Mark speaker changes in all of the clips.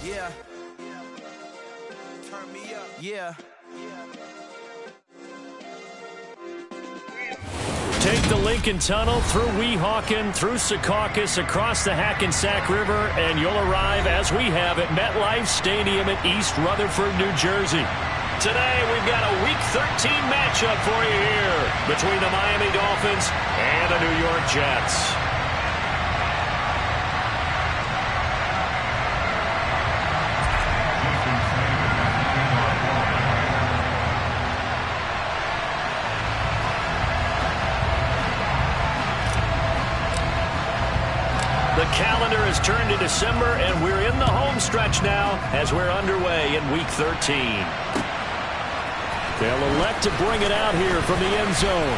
Speaker 1: Yeah. Turn me up. Yeah.
Speaker 2: Take the Lincoln Tunnel through Weehawken, through Secaucus, across the Hackensack River, and you'll arrive, as we have, at MetLife Stadium in East Rutherford, New Jersey. Today, we've got a Week 13 matchup for you here between the Miami Dolphins and the New York Jets. The calendar has turned to December, and we're in the home stretch now as we're underway in Week 13. They'll elect to bring it out here from the end zone.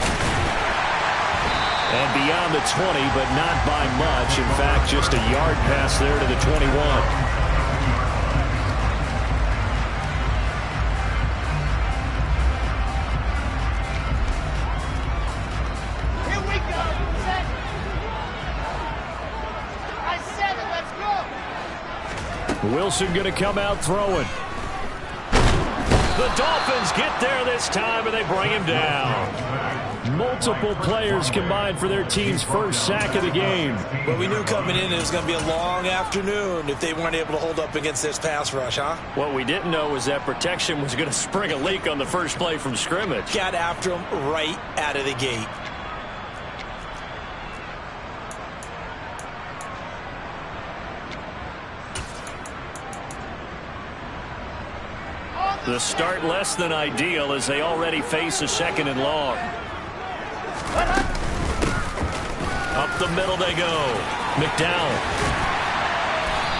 Speaker 2: And beyond the 20, but not by much. In fact, just a yard pass there to the 21. Wilson going to come out throwing. The Dolphins get there this time, and they bring him down. Multiple players combined for their team's first sack of the game.
Speaker 3: Well, we knew coming in it was going to be a long afternoon if they weren't able to hold up against this pass rush, huh?
Speaker 2: What we didn't know was that protection was going to spring a leak on the first play from scrimmage.
Speaker 3: Got after him right out of the gate.
Speaker 2: The start less than ideal as they already face a second and long. Up the middle they go. McDowell.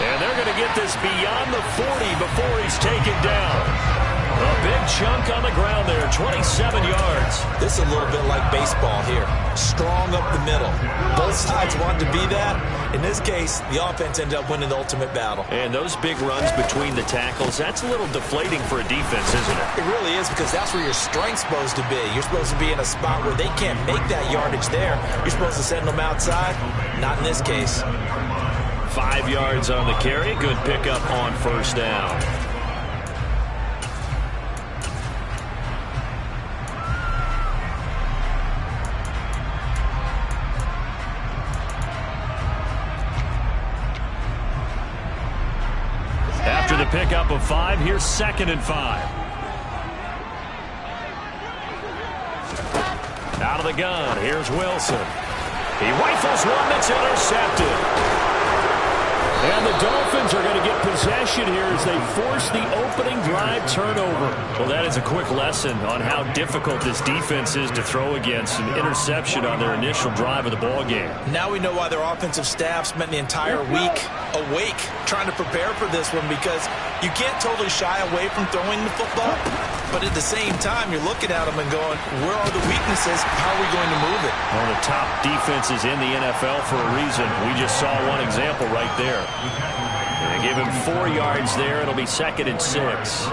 Speaker 2: And they're going to get this beyond the 40 before he's taken down. A big chunk on the ground there, 27 yards.
Speaker 3: This is a little bit like baseball here. Strong up the middle. Both sides want to be that. In this case, the offense ended up winning the ultimate battle.
Speaker 2: And those big runs between the tackles, that's a little deflating for a defense, isn't it?
Speaker 3: It really is, because that's where your strength's supposed to be. You're supposed to be in a spot where they can't make that yardage there. You're supposed to send them outside. Not in this case.
Speaker 2: 5 yards on the carry. Good pickup on first down. After the pickup of 5, here's 2nd and 5. Out of the gun, here's Wilson. He rifles one that's intercepted. And the Dolphins are going to get possession here as they force the opening drive turnover. Well, that is a quick lesson on how difficult this defense is to throw against. An interception on their initial drive of the ballgame.
Speaker 3: Now we know why their offensive staff spent the entire week awake trying to prepare for this one, because you can't totally shy away from throwing the football. But at the same time, you're looking at them and going, where are the weaknesses? How are we going to move it?
Speaker 2: One of the top defenses in the NFL for a reason. We just saw one example right there. And they give him 4 yards there. It'll be 2nd and 6.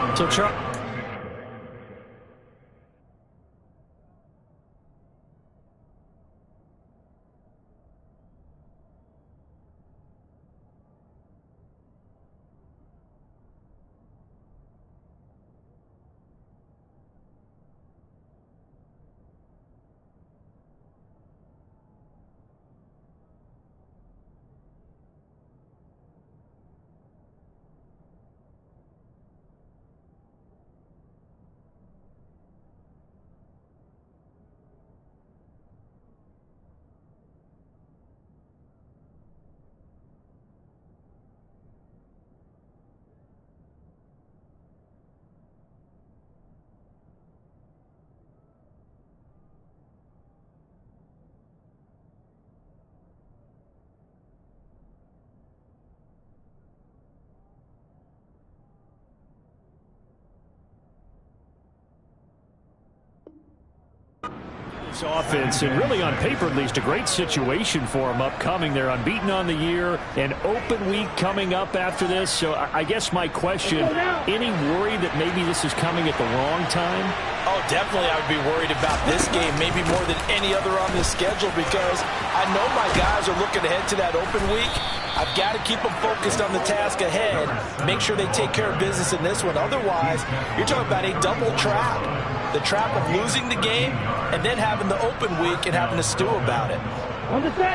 Speaker 2: So offense, and really on paper at least, a great situation for them upcoming. They're unbeaten on the year, an open week coming up after this. So I guess my question, any worry that maybe this is coming at the wrong time?
Speaker 3: Oh, definitely I would be worried about this game, maybe more than any other on this schedule, because I know my guys are looking ahead to that open week. I've got to keep them focused on the task ahead, make sure they take care of business in this one. Otherwise, you're talking about a double trap. The trap of losing the game and then having the open week and having to stew about it.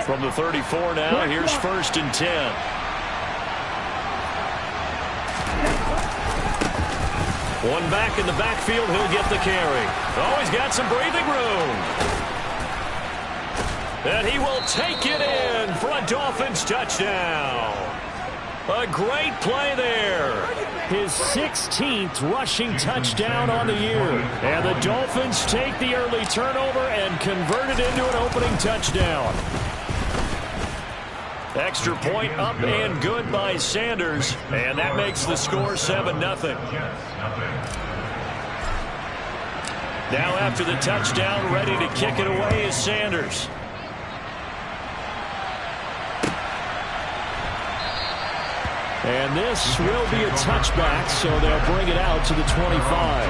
Speaker 2: From the 34 now, here's 1st and 10. One back in the backfield, he'll get the carry. Oh, he's got some breathing room. And he will take it in for a Dolphins touchdown. A great play there. His 16th rushing touchdown on the year. And the Dolphins take the early turnover and convert it into an opening touchdown. Extra point up and good by Sanders. And that makes the score 7-0. Now after the touchdown, ready to kick it away is Sanders. And this will be a touchback, so they'll bring it out to the 25.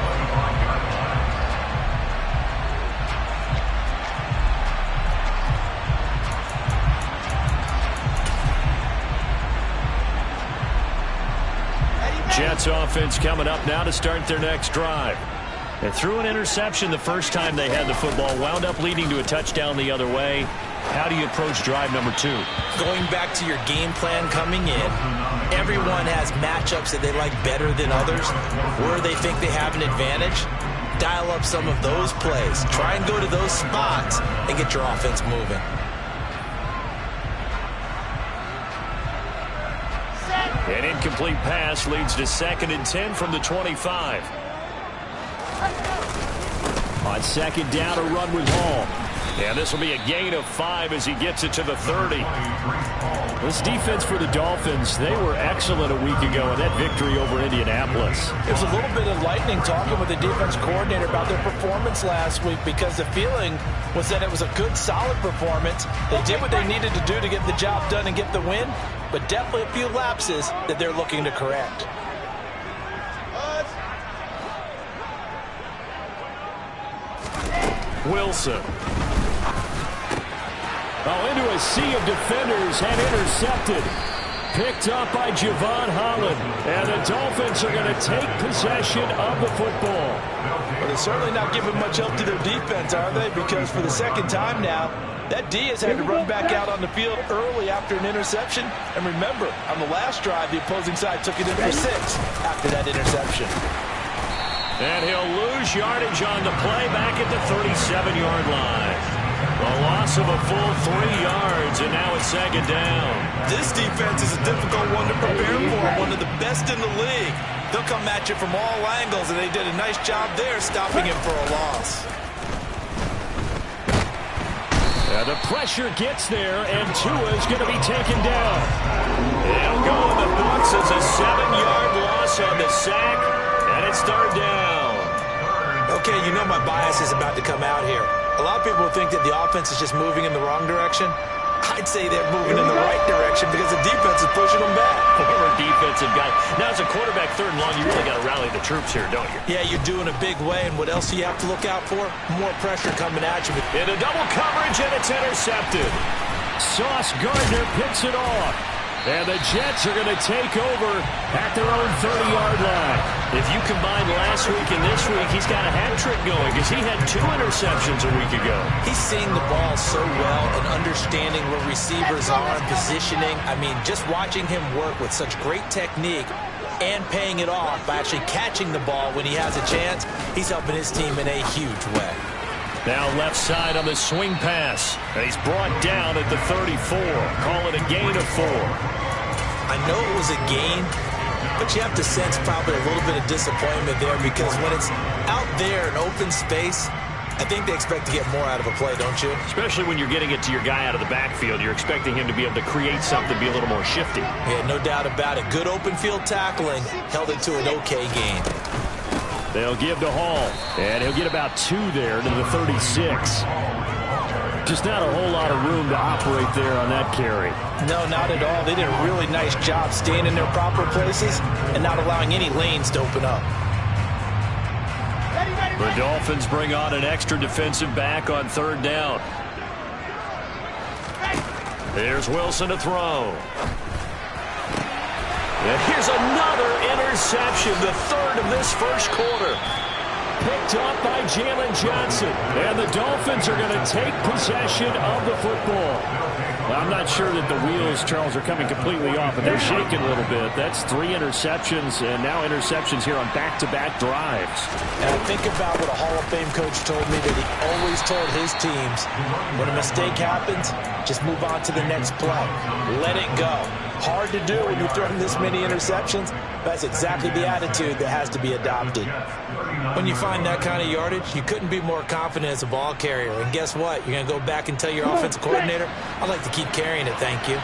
Speaker 2: Jets offense coming up now to start their next drive. They threw an interception the first time they had the football, wound up leading to a touchdown the other way. How do you approach drive number 2?
Speaker 3: Going back to your game plan coming in, everyone has matchups that they like better than others, where they think they have an advantage. Dial up some of those plays. Try and go to those spots and get your offense moving.
Speaker 2: An incomplete pass leads to 2nd and 10 from the 25. On 2nd down, a run with Hall. And this will be a gain of 5 as he gets it to the 30. This defense for the Dolphins, they were excellent a week ago in that victory over Indianapolis.
Speaker 3: It was a little bit enlightening talking with the defense coordinator about their performance last week, because the feeling was that it was a good, solid performance. They did what they needed to do to get the job done and get the win, but definitely a few lapses that they're looking to correct.
Speaker 2: Wilson. Oh, into a sea of defenders and intercepted. Picked up by Javon Holland. And the Dolphins are going to take possession of the football.
Speaker 3: Well, they're certainly not giving much help to their defense, are they? Because for the second time now, that D has had to run back out on the field early after an interception. And remember, on the last drive, the opposing side took it in for 6 after that interception.
Speaker 2: And he'll lose yardage on the play back at the 37-yard line. A loss of a full 3 yards, and now it's 2nd down.
Speaker 3: This defense is a difficult one to prepare for, one of the best in the league. They'll come at you from all angles, and they did a nice job there stopping him for a loss.
Speaker 2: And the pressure gets there, and Tua's going to be taken down. It'll go in the books as a 7-yard loss on the sack, and it's 3rd down.
Speaker 3: Okay, you know my bias is about to come out here. A lot of people think that the offense is just moving in the wrong direction. I'd say they're moving in the right direction because the defense is pushing them back.
Speaker 2: Former defensive guy. Now, as a quarterback, 3rd and long, you really got to rally the troops here, don't you?
Speaker 3: Yeah, you're doing a big way, and what else do you have to look out for? More pressure coming at you.
Speaker 2: In a double coverage, and it's intercepted. Sauce Gardner picks it off. And the Jets are going to take over at their own 30-yard line. If you combine last week and this week, he's got a hat trick going because he had 2 interceptions a week ago.
Speaker 3: He's seeing the ball so well and understanding where receivers are and positioning. I mean, just watching him work with such great technique and paying it off by actually catching the ball when he has a chance, he's helping his team in a huge way.
Speaker 2: Now left side on the swing pass. And he's brought down at the 34. Call it a gain of 4.
Speaker 3: I know it was a gain, but you have to sense probably a little bit of disappointment there because when it's out there in open space, I think they expect to get more out of a play, don't you?
Speaker 2: Especially when you're getting it to your guy out of the backfield. You're expecting him to be able to create something, be a little more shifty.
Speaker 3: Yeah, no doubt about it. Good open field tackling held it to an okay gain.
Speaker 2: They'll give to Hall, and he'll get about 2 there to the 36. Just not a whole lot of room to operate there on that carry.
Speaker 3: No, not at all. They did a really nice job staying in their proper places and not allowing any lanes to open up.
Speaker 2: The Dolphins bring on an extra defensive back on 3rd down. Here's Wilson to throw. And here's another interception, the third of this first quarter. Picked up by Jalen Johnson. And the Dolphins are going to take possession of the football. Well, I'm not sure that the wheels, Charles, are coming completely off, but they're shaking a little bit. That's 3 interceptions, and now interceptions here on back-to-back drives.
Speaker 3: And I think about what a Hall of Fame coach told me, that he always told his teams, when a mistake happens, just move on to the next play. Let it go. Hard to do when you're throwing this many interceptions. That's exactly the attitude that has to be adopted. When you find that kind of yardage, you couldn't be more confident as a ball carrier. And guess what? You're going to go back and tell your offensive coordinator, I'd like to keep carrying it, thank you.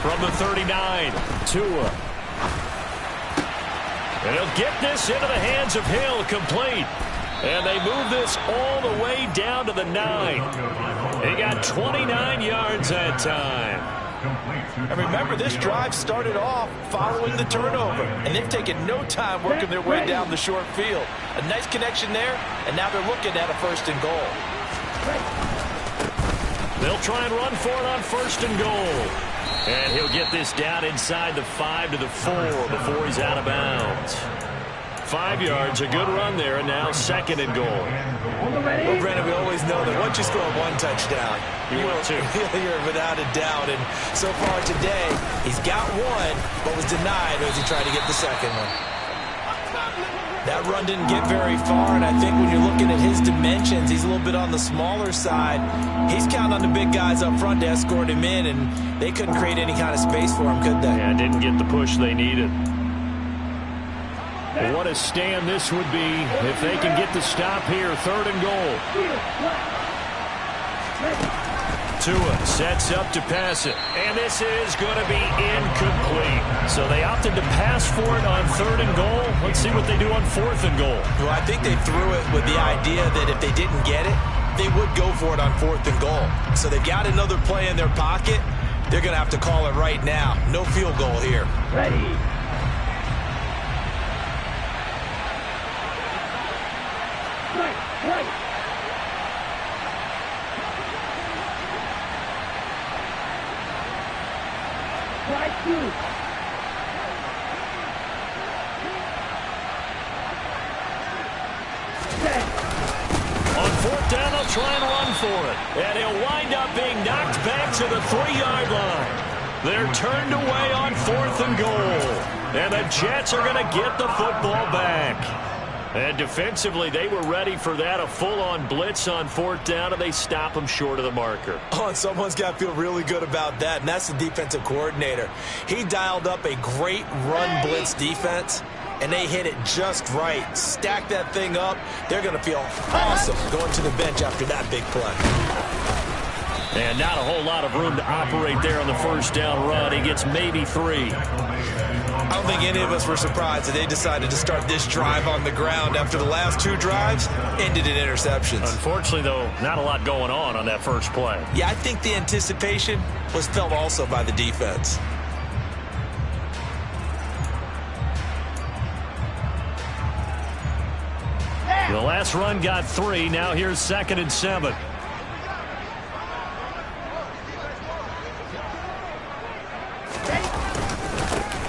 Speaker 2: From the 39, Tua. And he'll get this into the hands of Hill, complete. And they move this all the way down to the 9. He got 29 yards that time.
Speaker 3: And remember, this drive started off following the turnover, and they've taken no time working their way down the short field. A nice connection there, and now they're looking at a 1st and goal.
Speaker 2: They'll try and run for it on 1st and goal. And he'll get this down inside the 5 to the 4 before he's out of bounds. 5 yards, a good run there, and now 2nd and goal.
Speaker 3: Well, Brandon, we always know that once you score 1 touchdown,
Speaker 2: you will too.
Speaker 3: You're without a doubt. And so far today, he's got 1, but was denied as he tried to get the 2nd one. That run didn't get very far, and I think when you're looking at his dimensions, he's a little bit on the smaller side. He's counting on the big guys up front to escort him in, and they couldn't create any kind of space for him, could they?
Speaker 2: Yeah, didn't get the push they needed. What a stand this would be if they can get the stop here. 3rd and goal. Tua sets up to pass it. And this is going to be incomplete. So they opted to pass for it on 3rd and goal. Let's see what they do on 4th and goal.
Speaker 3: Well, I think they threw it with the idea that if they didn't get it, they would go for it on 4th and goal. So they've got another play in their pocket. They're going to have to call it right now. No field goal here.
Speaker 1: Ready. Right. Right, two.
Speaker 2: On 4th down, they'll try and run for it. And he'll wind up being knocked back to the 3-yard line. They're turned away on 4th and goal. And the Jets are going to get the football back. And defensively, they were ready for that, a full-on blitz on 4th down, and they stop them short of the marker.
Speaker 3: Oh, and someone's got to feel really good about that, and that's the defensive coordinator. He dialed up a great run blitz defense, and they hit it just right. Stack that thing up. They're going to feel awesome going to the bench after that big play.
Speaker 2: And not a whole lot of room to operate there on the 1st down run. He gets maybe 3.
Speaker 3: I don't think any of us were surprised that they decided to start this drive on the ground after the last 2 drives ended in interceptions.
Speaker 2: Unfortunately, though, not a lot going on that first play.
Speaker 3: Yeah, I think the anticipation was felt also by the defense.
Speaker 2: The last run got 3. Now here's 2nd and 7.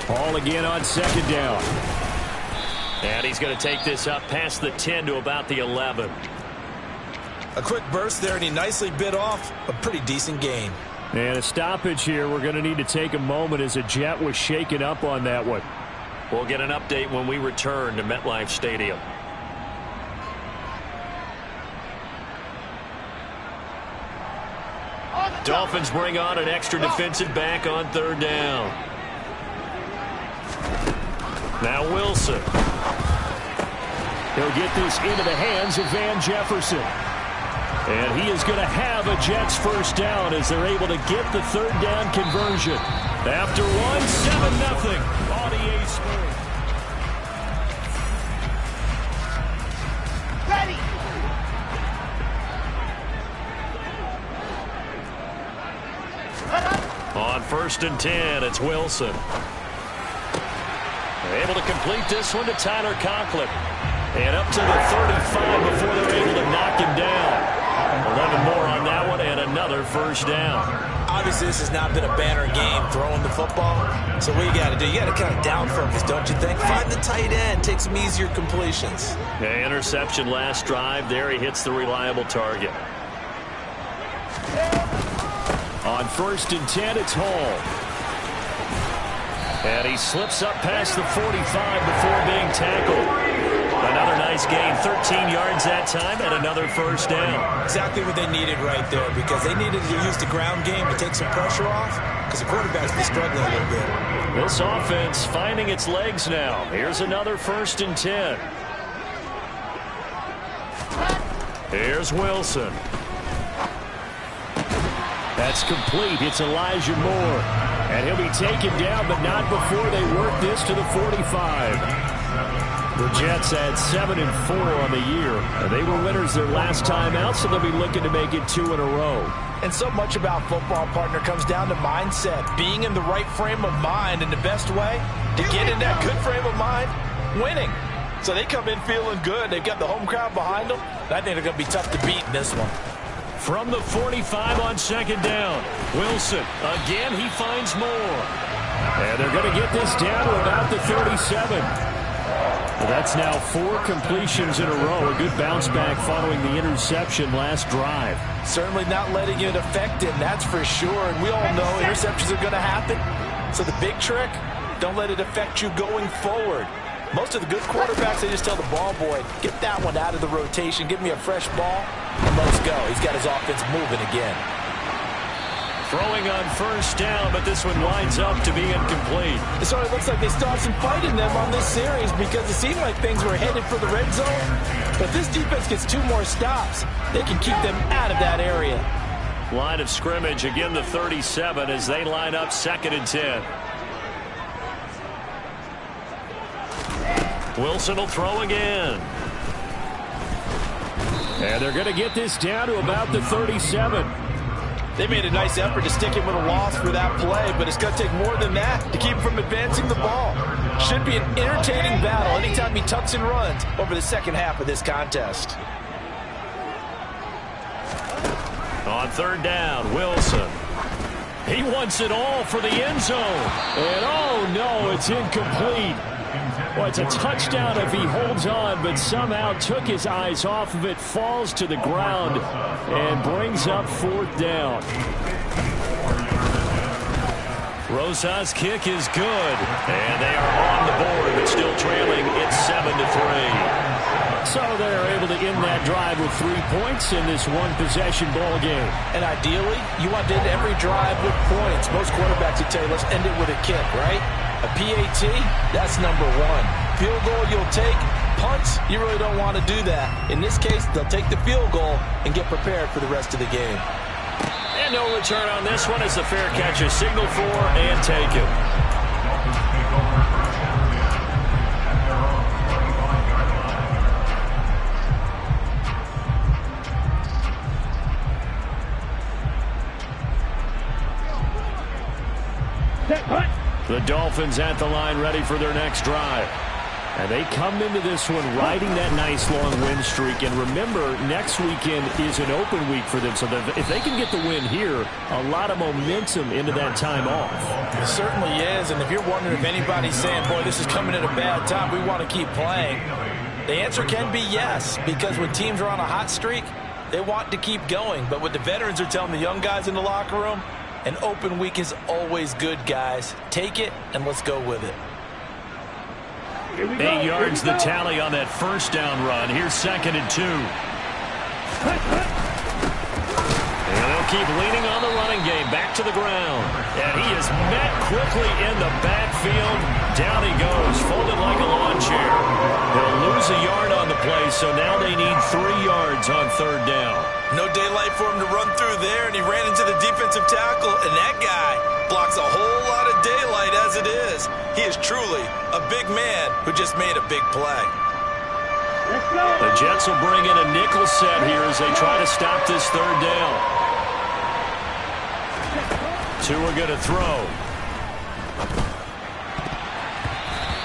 Speaker 2: Ball again on 2nd down. And he's going to take this up past the 10 to about the 11.
Speaker 3: A quick burst there, and he nicely bit off a pretty decent gain.
Speaker 2: And a stoppage here. We're going to need to take a moment as a Jet was shaken up on that one. We'll get an update when we return to MetLife Stadium. Dolphins bring on an extra defensive back on 3rd down. Now Wilson. He'll get this into the hands of Van Jefferson. And he is going to have a Jets 1st down as they're able to get the 3rd down conversion. After 7-0 on EA Sports.
Speaker 1: Ready.
Speaker 2: On 1st and 10, it's Wilson. Able to complete this one to Tyler Conklin. And up to the 35 before they're able to knock him down. 11 more on that one and another 1st down.
Speaker 3: Obviously, this has not been a banner game throwing the football. So what you got to do, you got to kind of down focus, don't you think? Find the tight end, take some easier completions.
Speaker 2: Yeah, interception last drive. There he hits the reliable target. On 1st and 10, it's Hall. And he slips up past the 45 before being tackled. Another nice gain, 13 yards that time, and another first down.
Speaker 3: Exactly what they needed right there, because they needed to use the ground game to take some pressure off, because the quarterback's been struggling a little bit.
Speaker 2: This offense finding its legs now. Here's another 1st and 10. Here's Wilson. That's complete. It's Elijah Moore. And he'll be taken down, but not before they work this to the 45. The Jets had 7-4 on the year. And they were winners their last time out, so they'll be looking to make it 2 in a row.
Speaker 3: And so much about football, partner, comes down to mindset. Being in the right frame of mind, and the best way to get in that good frame of mind, winning. So they come in feeling good. They've got the home crowd behind them. I think they're going to be tough to beat in this one.
Speaker 2: From the 45 on 2nd down, Wilson, again, he finds more. And they're going to get this down to about the 37. That's now 4 completions in a row. A good bounce back following the interception last drive.
Speaker 3: Certainly not letting it affect him, that's for sure. And we all know interceptions are going to happen. So the big trick, don't let it affect you going forward. Most of the good quarterbacks, they just tell the ball boy, get that one out of the rotation, give me a fresh ball, and let's go. He's got his offense moving again.
Speaker 2: Throwing on 1st down, but this one winds up to be incomplete.
Speaker 3: It sort of looks like they still have some fight in them on this series, because it seemed like things were headed for the red zone. But if this defense gets 2 more stops, they can keep them out of that area.
Speaker 2: Line of scrimmage, again the 37 as they line up 2nd and 10. Wilson will throw again. And they're going to get this down to about the 37.
Speaker 3: They made a nice effort to stick him with a loss for that play, but it's going to take more than that to keep him from advancing the ball. Should be an entertaining battle anytime he tucks and runs over the second half of this contest.
Speaker 2: On 3rd down, Wilson. He wants it all for the end zone. And oh no, it's incomplete. Well, it's a touchdown if he holds on, but somehow took his eyes off of it, falls to the ground, and brings up 4th down. Rosas' kick is good, and they are on the board, but still trailing. It's 7-3. So they're able to end that drive with 3 points in this one-possession ball game.
Speaker 3: And ideally, you want to end every drive with points. Most quarterbacks would tell you, let's end it with a kick, right? A PAT, that's number 1. Field goal you'll take. Punts, you really don't want to do that. In this case, they'll take the field goal and get prepared for the rest of the game.
Speaker 2: And no return on this one as the fair catch is signaled for and taken. The Dolphins at the line ready for their next drive. And they come into this one riding that nice long win streak. And remember, next weekend is an open week for them. So if they can get the win here, a lot of momentum into that time off.
Speaker 3: It certainly is. And if you're wondering if anybody's saying, boy, this is coming at a bad time, we want to keep playing, the answer can be yes. Because when teams are on a hot streak, they want to keep going. But what the veterans are telling the young guys in the locker room, an open week is always good, guys. Take it, and let's go with it.
Speaker 2: 8 yards the tally on that 1st down run. Here's 2nd and 2. And they'll keep leaning on the running game. Back to the ground. And he is met quickly in the backfield. Down he goes, folded like a lawn chair. They'll lose a yard on the play, so now they need 3 yards on 3rd down.
Speaker 3: No daylight for him to run through there, and he ran into the defensive tackle, and that guy blocks a whole lot of daylight as it is. He is truly a big man who just made a big play.
Speaker 2: The Jets will bring in a nickel set here as they try to stop this 3rd down. 2 are going to throw.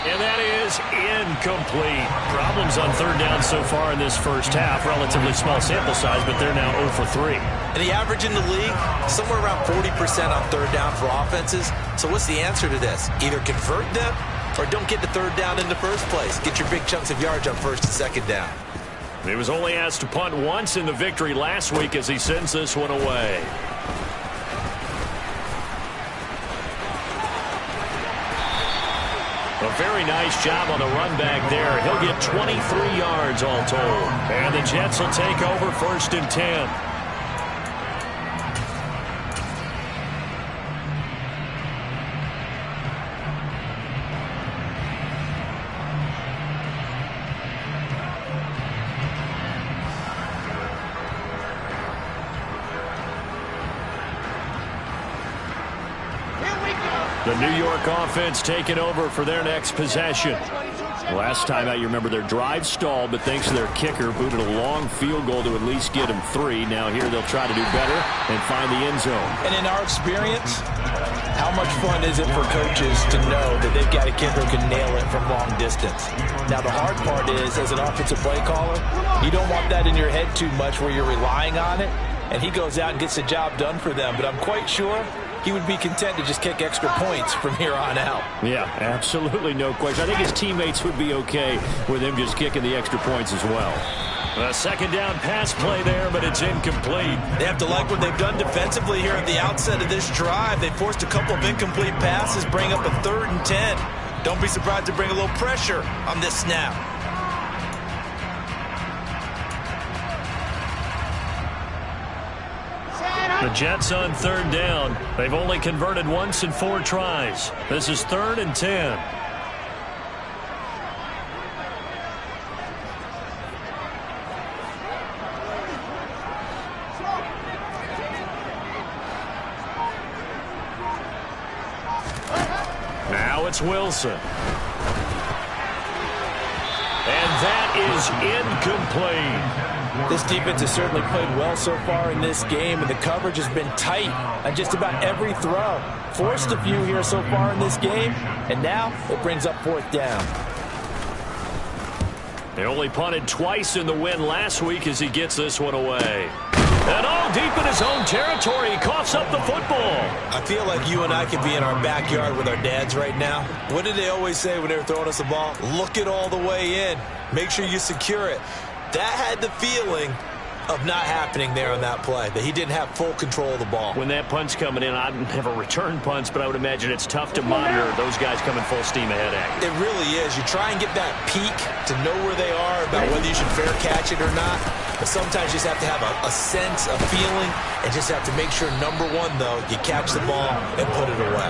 Speaker 2: And that is incomplete. Problems on third down so far in this first half. Relatively small sample size, but they're now 0 for 3.
Speaker 3: And the average in the league, somewhere around 40% on third down for offenses. So what's the answer to this? Either convert them or don't get the third down in the first place. Get your big chunks of yards on first and second down.
Speaker 2: He was only asked to punt once in the victory last week as he sends this one away. A very nice job on the run back there. He'll get 23 yards all told. And the Jets will take over 1st and 10. The New York offense taking over for their next possession. Last time out, you remember their drive stalled, but thanks to their kicker, booted a long field goal to at least get them 3. Now here they'll try to do better and find the end zone.
Speaker 3: And in our experience, how much fun is it for coaches to know that they've got a kicker who can nail it from long distance? Now the hard part is, as an offensive play caller, you don't want that in your head too much where you're relying on it, and he goes out and gets the job done for them. But I'm quite sure he would be content to just kick extra points from here on out.
Speaker 2: Yeah, absolutely no question. I think his teammates would be okay with him just kicking the extra points as well. A second down pass play there, but it's incomplete.
Speaker 3: They have to like what they've done defensively here at the outset of this drive. They forced a couple of incomplete passes, bring up a 3rd and 10. Don't be surprised to bring a little pressure on this snap.
Speaker 2: The Jets on 3rd down. They've only converted once in 4 tries. This is 3rd and 10. Now it's Wilson. And that is incomplete.
Speaker 3: This defense has certainly played well so far in this game, and the coverage has been tight on just about every throw. Forced a few here so far in this game, and now it brings up 4th down.
Speaker 2: They only punted twice in the win last week as he gets this one away. And all deep in his own territory, he coughs up the football.
Speaker 3: I feel like you and I could be in our backyard with our dads right now. What did they always say when they were throwing us the ball? Look it all the way in. Make sure you secure it. That had the feeling of not happening there on that play, that he didn't have full control of the ball.
Speaker 2: When that punt's coming in, I've never returned punts, but I would imagine it's tough to monitor those guys coming full steam ahead at you.
Speaker 3: It really is. You try and get that peek to know where they are, about whether you should fair catch it or not. But sometimes you just have to have a sense, a feeling, and just have to make sure, number one, though, you catch the ball and put it away.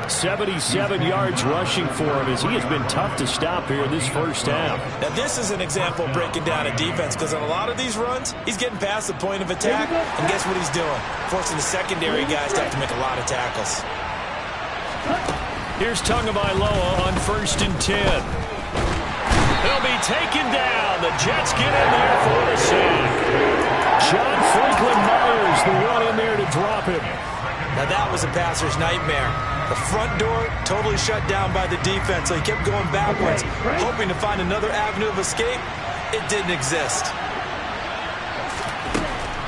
Speaker 2: 77 yards rushing for him as he has been tough to stop here in this first half.
Speaker 3: Now this is an example of breaking down a defense, because on a lot of these runs, he's getting past the point of attack, and guess what he's doing? Forcing the secondary guys to have to make a lot of tackles.
Speaker 2: Here's Tagovailoa on 1st and 10. He'll be taken down. The Jets get in there for the sack. John Franklin Myers, the one in there to drop him.
Speaker 3: Now that was a passer's nightmare. The front door totally shut down by the defense, so he kept going backwards, hoping to find another avenue of escape. It didn't exist.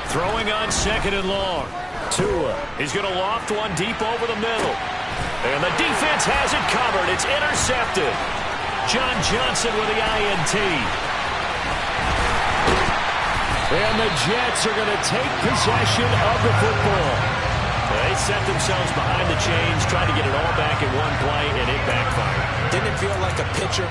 Speaker 2: Throwing on 2nd and long. Tua, he's going to loft one deep over the middle. And the defense has it covered. It's intercepted. John Johnson with the INT. And the Jets are going to take possession of the football. They set themselves behind the chains, trying to get it all back in one play, and it backfired.
Speaker 3: Didn't it feel like a pitcher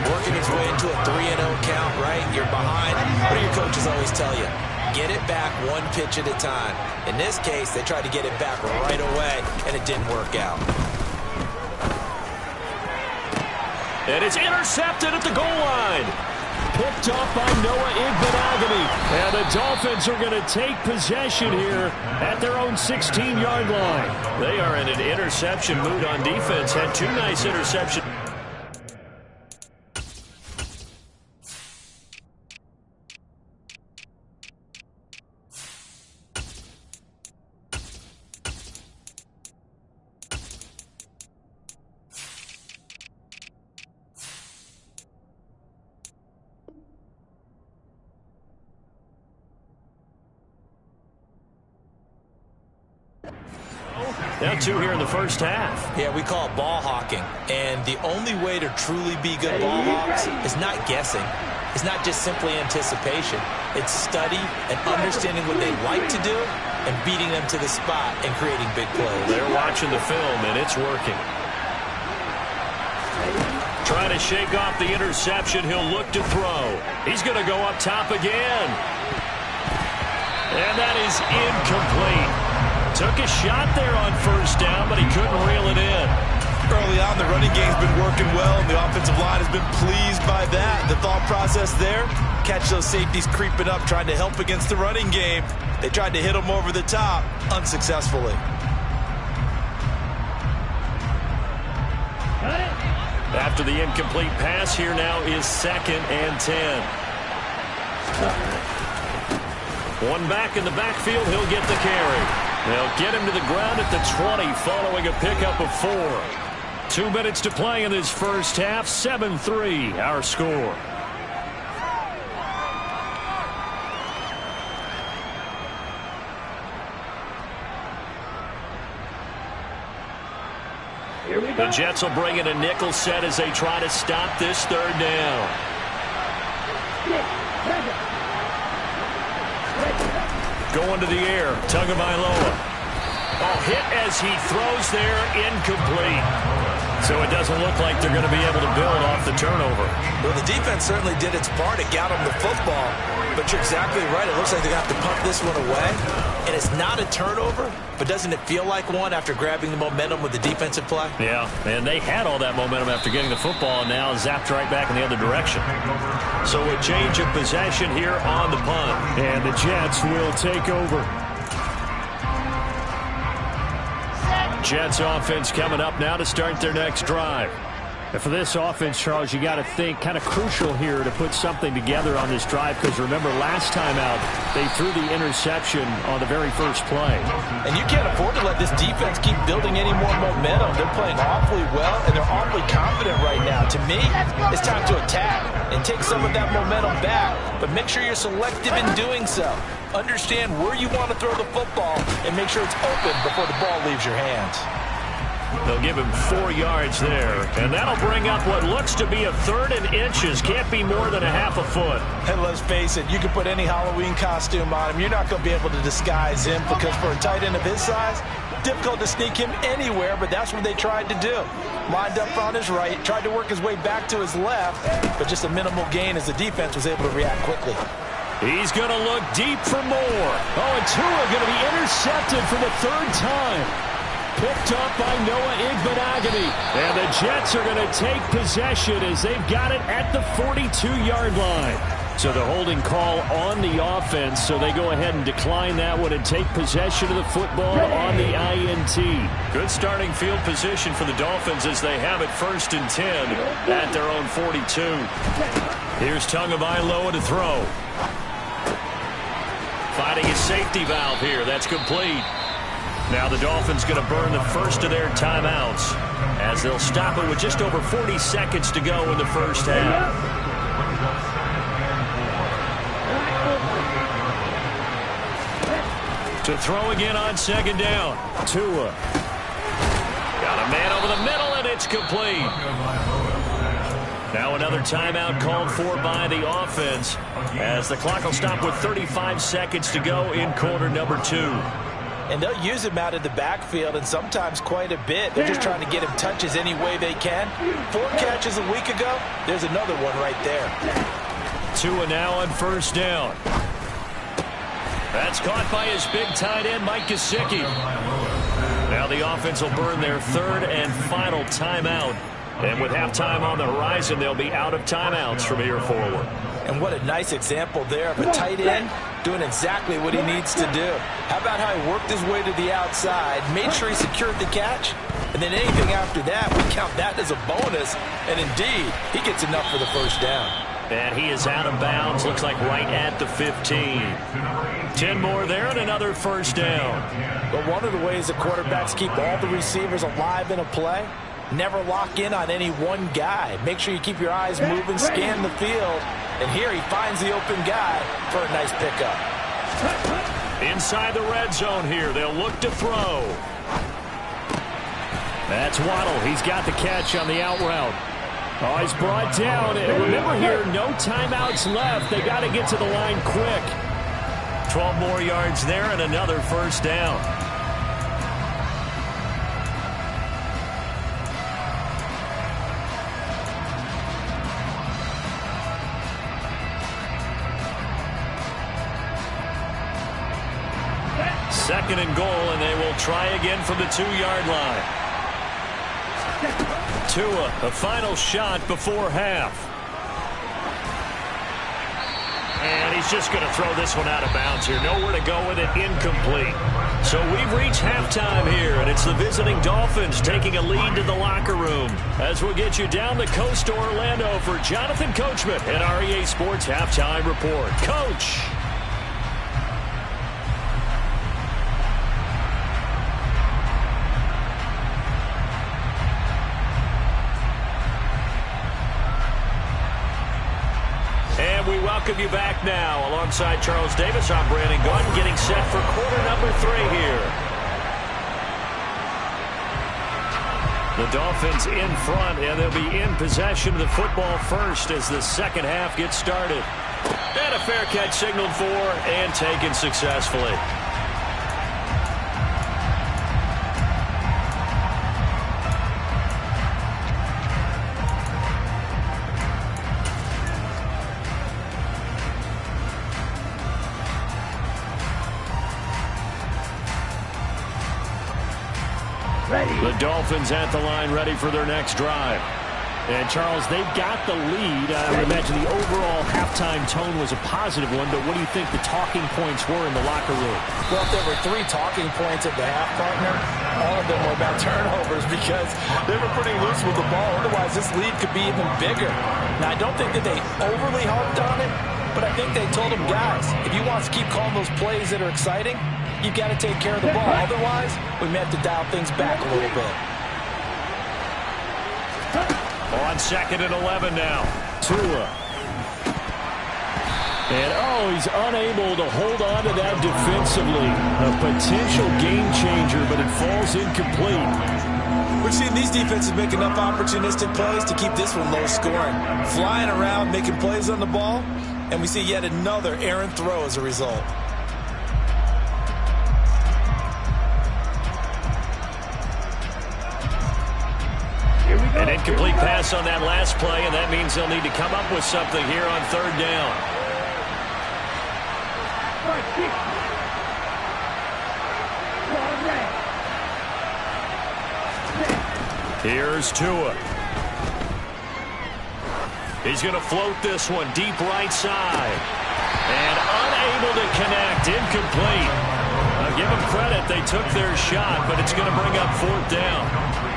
Speaker 3: working his way into a 3-0 count, right? You're behind. What do your coaches always tell you? Get it back one pitch at a time. In this case, they tried to get it back right away, and it didn't work out.
Speaker 2: And it's intercepted at the goal line. Picked off by Noah Igbenogany. And the Dolphins are going to take possession here at their own 16-yard line. They are in an interception mood on defense. Had 2 nice interceptions. Now 2 here in the first half.
Speaker 3: Yeah, we call it ball hawking. And the only way to truly be good ball hawks is not guessing. It's not just simply anticipation. It's study and understanding what they like to do and beating them to the spot and creating big plays.
Speaker 2: They're watching the film, and it's working. Trying to shake off the interception. He'll look to throw. He's going to go up top again. And that is incomplete. Took a shot there on first down, but he couldn't reel it in.
Speaker 3: Early on, the running game's been working well, and the offensive line has been pleased by that. The thought process there, catch those safeties creeping up, trying to help against the running game. They tried to hit them over the top, unsuccessfully.
Speaker 2: After the incomplete pass, here now is 2nd and 10. One back in the backfield, he'll get the carry. They'll get him to the ground at the 20 following a pickup of 4. 2 minutes to play in this first half. 7-3 our score. The Jets will bring in a nickel set as they try to stop this 3rd down. Going to the air, Tagovailoa. Oh, hit as he throws there, incomplete. So it doesn't look like they're going to be able to build off the turnover.
Speaker 3: Well, the defense certainly did its part. It got them the football. But you're exactly right. It looks like they have to punt this one away. And it's not a turnover, but doesn't it feel like one after grabbing the momentum with the defensive play?
Speaker 2: Yeah, and they had all that momentum after getting the football, and now zapped right back in the other direction. So a change of possession here on the punt. And the Jets will take over. Jets offense coming up now to start their next drive. And for this offense, Charles, you got to think kind of crucial here to put something together on this drive, because remember last time out they threw the interception on the very first play.
Speaker 3: And you can't afford to let this defense keep building any more momentum. They're playing awfully well, and they're awfully confident right now. To me, it's time to attack and take some of that momentum back, but make sure you're selective in doing so. Understand where you want to throw the football and make sure it's open before the ball leaves your hands.
Speaker 2: They'll give him 4 yards there, and that'll bring up what looks to be a 3rd and inches. Can't be more than a half a foot.
Speaker 3: And let's face it, you can put any Halloween costume on him. You're not going to be able to disguise him, because for a tight end of his size, difficult to sneak him anywhere, but that's what they tried to do. Lined up on his right, tried to work his way back to his left, but just a minimal gain as the defense was able to react quickly.
Speaker 2: He's going to look deep for more. Oh, and Tua going to be intercepted for the 3rd time. Picked up by Noah Igbenogany. And the Jets are going to take possession as they've got it at the 42-yard line. So the holding call on the offense, so they go ahead and decline that one and take possession of the football on the INT. Good starting field position for the Dolphins as they have it 1st and 10 at their own 42. Here's Tagovailoa to throw. Finding a safety valve here. That's complete. Now the Dolphins going to burn the first of their timeouts as they'll stop it with just over 40 seconds to go in the first half. To throw again on 2nd down. Tua. Got a man over the middle, and it's complete. Now another timeout called for by the offense as the clock will stop with 35 seconds to go in quarter number 2.
Speaker 3: And they'll use him out of the backfield, and sometimes quite a bit. They're just trying to get him touches any way they can. 4 catches a week ago. There's another one right there.
Speaker 2: Tua now on 1st down. That's caught by his big tight end, Mike Gesicki. Now the offense will burn their 3rd and final timeout. And with halftime on the horizon, they'll be out of timeouts from here forward.
Speaker 3: And what a nice example there of a tight end doing exactly what he needs to do. How about how he worked his way to the outside, made sure he secured the catch, and then anything after that, we count that as a bonus. And indeed, he gets enough for the 1st down.
Speaker 2: And he is out of bounds, looks like right at the 15. 10 more there and another 1st down.
Speaker 3: But one of the ways the quarterbacks keep all the receivers alive in a play, never lock in on any one guy. Make sure you keep your eyes moving, scan the field. And here he finds the open guy for a nice pickup.
Speaker 2: Inside the red zone here, they'll look to throw. That's Waddle. He's got the catch on the out route. Oh, he's brought down. And remember here, no timeouts left. They got to get to the line quick. 12 more yards there and another first down. Second and goal, and they will try again from the 2-yard line. Tua, a final shot before half. And he's just going to throw this one out of bounds here. Nowhere to go with it, incomplete. So we've reached halftime here, and it's the visiting Dolphins taking a lead to the locker room. As we'll get you down the coast to Orlando for Jonathan Coachman and our EA Sports Halftime Report. Coach. We welcome you back now. Alongside Charles Davis, I'm Brandon Gordon, getting set for quarter number 3 here. The Dolphins in front, and they'll be in possession of the football first as the second half gets started. And a fair catch signaled for and taken successfully. The Dolphins at the line ready for their next drive. And, Charles, they've got the lead. I would imagine the overall halftime tone was a positive one, but what do you think the talking points were in the locker room?
Speaker 3: Well, if there were 3 talking points at the half, partner, all of them were about turnovers because they were pretty loose with the ball. Otherwise, this lead could be even bigger. Now, I don't think that they overly harped on it, but I think they told them, guys, if you want to keep calling those plays that are exciting, you've got to take care of the ball. Otherwise, we may have to dial things back a little bit.
Speaker 2: On 2nd and 11 now. Tua. And, oh, he's unable to hold on to that defensively. A potential game changer, but it falls incomplete.
Speaker 3: We've seen these defenses make enough opportunistic plays to keep this one low scoring. Flying around, making plays on the ball, and we see yet another errant throw as a result.
Speaker 2: An incomplete pass on that last play, and that means they'll need to come up with something here on 3rd down. Here's Tua. He's going to float this one deep right side. And unable to connect, incomplete. Now give them credit, they took their shot, but it's going to bring up 4th down.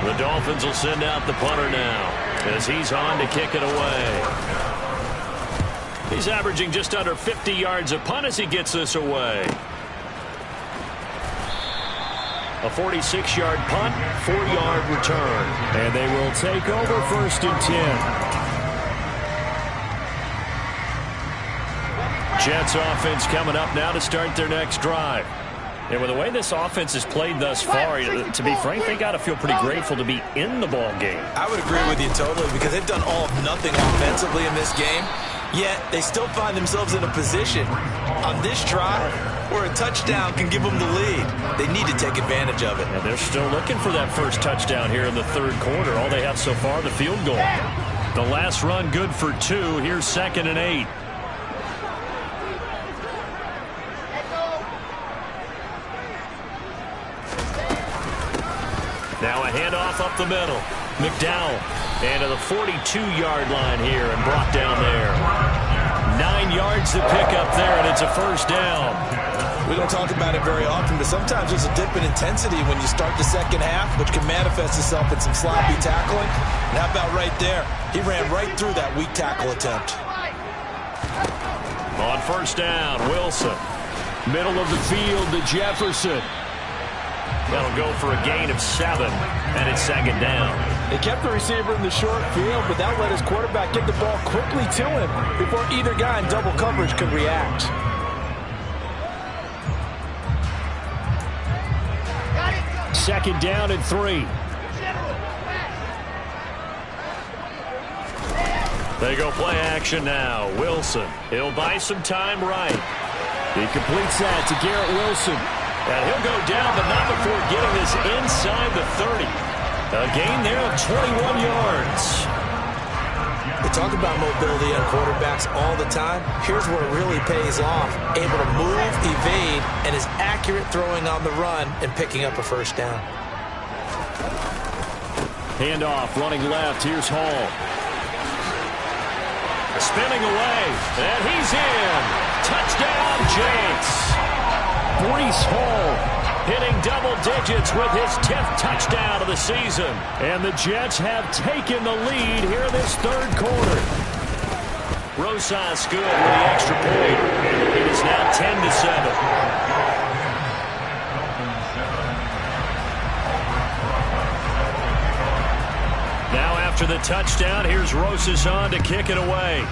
Speaker 2: The Dolphins will send out the punter now as he's on to kick it away. He's averaging just under 50 yards a punt as he gets this away. A 46-yard punt, 4-yard return. And they will take over 1st and 10. Jets offense coming up now to start their next drive. And with the way this offense has played thus far, to be frank, they got to feel pretty grateful to be in the ball game.
Speaker 3: I would agree with you totally because they've done all of nothing offensively in this game, yet they still find themselves in a position on this drive where a touchdown can give them the lead. They need to take advantage of it.
Speaker 2: And they're still looking for that first touchdown here in the 3rd quarter. All they have so far, the field goal. The last run good for 2. Here's 2nd and 8. Now a handoff up the middle. McDowell. And to the 42-yard line here and brought down there. 9 yards to pick up there, and it's a first down.
Speaker 3: We don't talk about it very often, but sometimes there's a dip in intensity when you start the second half, which can manifest itself in some sloppy tackling. And how about right there? He ran right through that weak tackle attempt.
Speaker 2: On first down, Wilson. Middle of the field to Jefferson. That'll go for a gain of 7, and it's 2nd down.
Speaker 4: They kept the receiver in the short field, but that let his quarterback get the ball quickly to him before either guy in double coverage could react.
Speaker 2: Second down and 3. They go play action now. Wilson, he'll buy some time right. He completes that to Garrett Wilson. And he'll go down, but not before getting this inside the 30. A gain there of 21 yards.
Speaker 3: We talk about mobility on quarterbacks all the time. Here's where it really pays off. Able to move, evade, and is accurate throwing on the run and picking up a first down.
Speaker 2: Handoff, running left. Here's Hall. Spinning away, and he's in. Touchdown, Jets. Breece Hall hitting double digits with his 10th touchdown of the season. And the Jets have taken the lead here this third quarter. Rosas good with the extra point. It is now 10-7. Now after the touchdown, here's Rosas on to kick it away.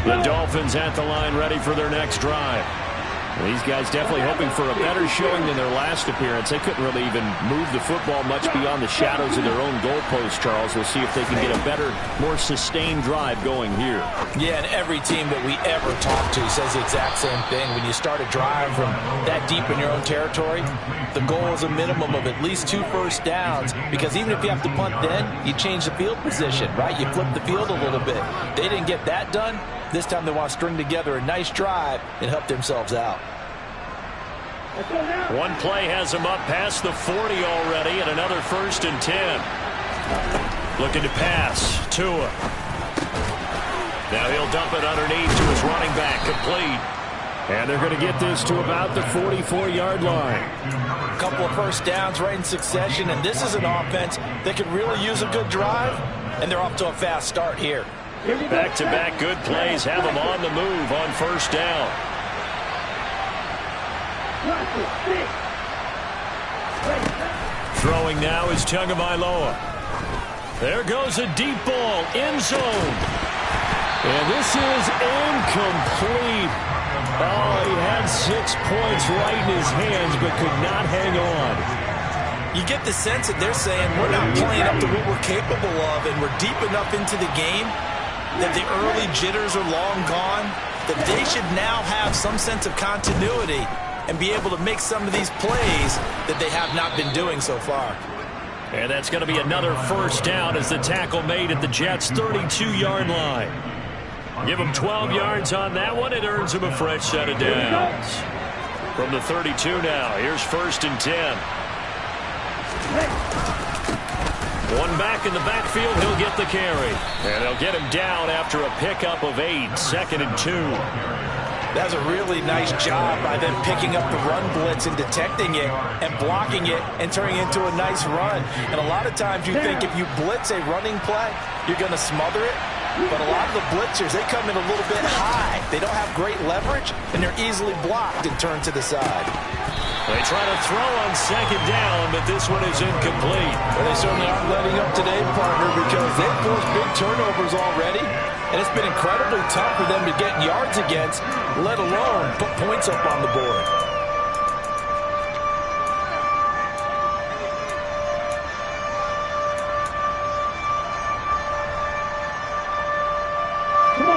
Speaker 2: The Dolphins at the line ready for their next drive. These guys definitely hoping for a better showing than their last appearance. They couldn't really even move the football much beyond the shadows of their own goalpost, Charles. We'll see if they can get a better, more sustained drive going here.
Speaker 3: Yeah, and every team that we ever talk to says the exact same thing. When you start a drive from that deep in your own territory, the goal is a minimum of at least 2 first downs, because even if you have to punt then, you change the field position, right? You flip the field a little bit. They didn't get that done. This time they want to string together a nice drive and help themselves out.
Speaker 2: One play has him up past the 40 already, and another 1st and 10. Looking to pass. Tua. Now he'll dump it underneath to his running back. Complete. And they're going to get this to about the 44-yard line.
Speaker 3: A couple of first downs right in succession, and this is an offense that could really use a good drive, and they're off to a fast start here.
Speaker 2: Back-to-back good plays have them on the move on first down. Throwing now is Tagovailoa. There goes a deep ball, end zone. And this is incomplete. Oh, he had 6 points right in his hands, but could not hang on.
Speaker 3: You get the sense that they're saying we're not playing up to what we're capable of, and we're deep enough into the game that the early jitters are long gone, that they should now have some sense of continuity and be able to make some of these plays that they have not been doing so far.
Speaker 2: And that's going to be another first down as the tackle made at the Jets' 32-yard line. Give them 12 yards on that one. It earns them a fresh set of downs. From the 32 now, here's 1st and 10. One back in the backfield, he'll get the carry. And they'll get him down after a pickup of 8, 2nd and 2.
Speaker 3: That's a really nice job by them picking up the run blitz and detecting it and blocking it and turning it into a nice run. And a lot of times you think if you blitz a running play, you're going to smother it. But a lot of the blitzers, they come in a little bit high. They don't have great leverage, and they're easily blocked and turned to the side.
Speaker 2: They try to throw on 2nd down, but this one is incomplete.
Speaker 3: Well, they certainly aren't letting up today, partner, because they've forced big turnovers already, and it's been incredibly tough for them to get yards against, let alone put points up on the board.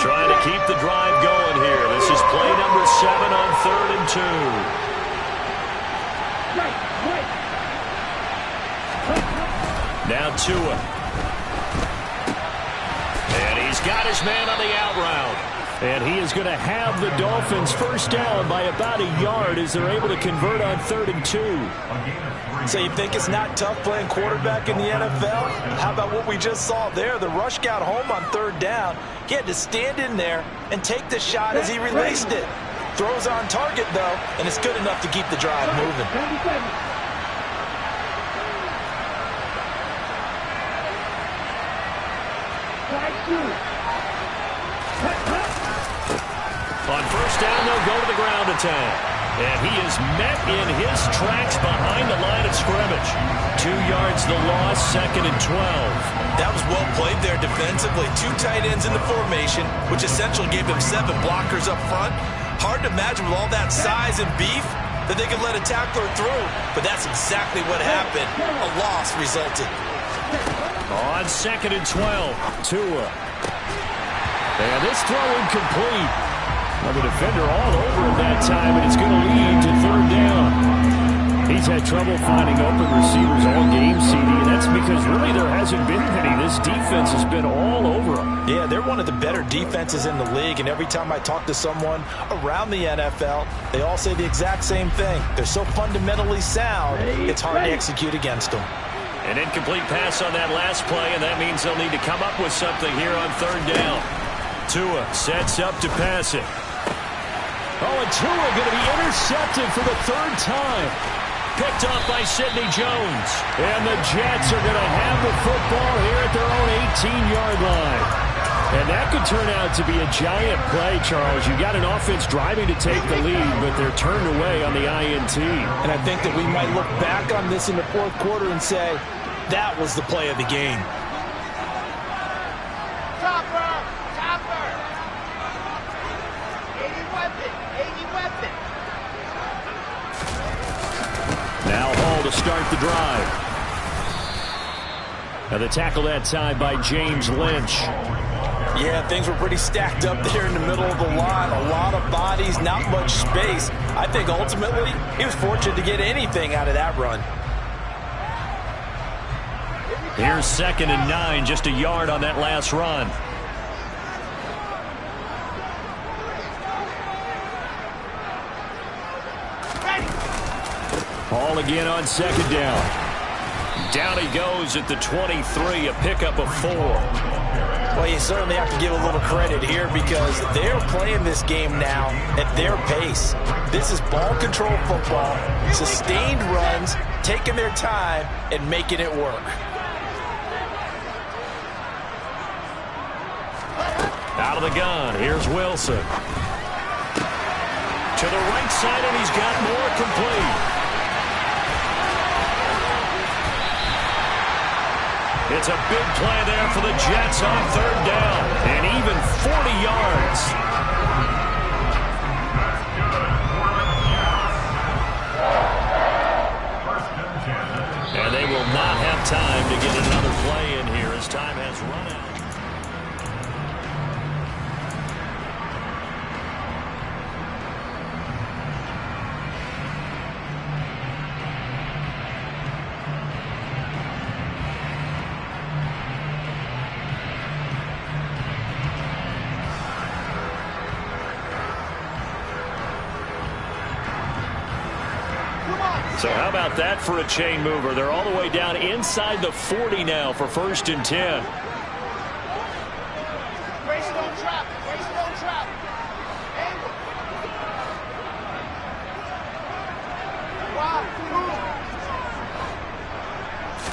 Speaker 2: Trying to keep the drive going here. This is play number 7 on 3rd and 2. Now Tua. And he's got his man on the out route. And he is going to have the Dolphins first down by about a yard as they're able to convert on 3rd and 2.
Speaker 3: So you think it's not tough playing quarterback in the NFL? How about what we just saw there? The rush got home on 3rd down. He had to stand in there and take the shot as he released it. Throws on target, though, and it's good enough to keep the drive moving.
Speaker 2: On first down, they'll go to the ground attack. And he is met in his tracks behind the line of scrimmage. 2 yards the loss, 2nd and 12.
Speaker 3: That was well played there defensively. 2 tight ends in the formation, which essentially gave them 7 blockers up front. Hard to imagine with all that size and beef that they could let a tackler through. But that's exactly what happened. A loss resulted.
Speaker 2: On 2nd and 12, Tua. And this throw incomplete. Well, the defender all over him that time, and it's going to lead to 3rd down. He's had trouble finding open receivers all game, CD, and that's because really there hasn't been any. This defense has been all over him.
Speaker 4: Yeah, they're one of the better defenses in the league, and every time I talk to someone around the NFL, they all say the exact same thing. They're so fundamentally sound, it's hard to execute against them.
Speaker 2: An incomplete pass on that last play, and that means they'll need to come up with something here on 3rd down. Tua sets up to pass it. Oh, and Tua going to be intercepted for the 3rd time. Picked off by Sidney Jones. And the Jets are going to have the football here at their own 18-yard line. And that could turn out to be a giant play, Charles. You got an offense driving to take the lead, but they're turned away on the INT.
Speaker 4: And I think that we might look back on this in the 4th quarter and say, that was the play of the game.
Speaker 1: Chopper! Chopper! 80 weapon! 80 weapon!
Speaker 2: Now Hall to start the drive. Now the tackle that time by James Lynch.
Speaker 4: Yeah, things were pretty stacked up there in the middle of the line. A lot of bodies, not much space. I think ultimately he was fortunate to get anything out of that run.
Speaker 2: Here's 2nd and 9, just a yard on that last run. Hall again on 2nd down. Down he goes at the 23, a pickup of 4.
Speaker 4: Well, you certainly have to give a little credit here because they're playing this game now at their pace. This is ball control football, sustained runs, taking their time and making it work.
Speaker 2: Out of the gun, here's Wilson. To the right side, and he's got more complete. It's a big play there for the Jets on 3rd down, and even 40 yards. And they will not have time to get another play in here as time has run out. So how about that for a chain mover? They're all the way down inside the 40 now for 1st and 10.
Speaker 1: Brace it on trap! Brace it on trap! Angle! Wow!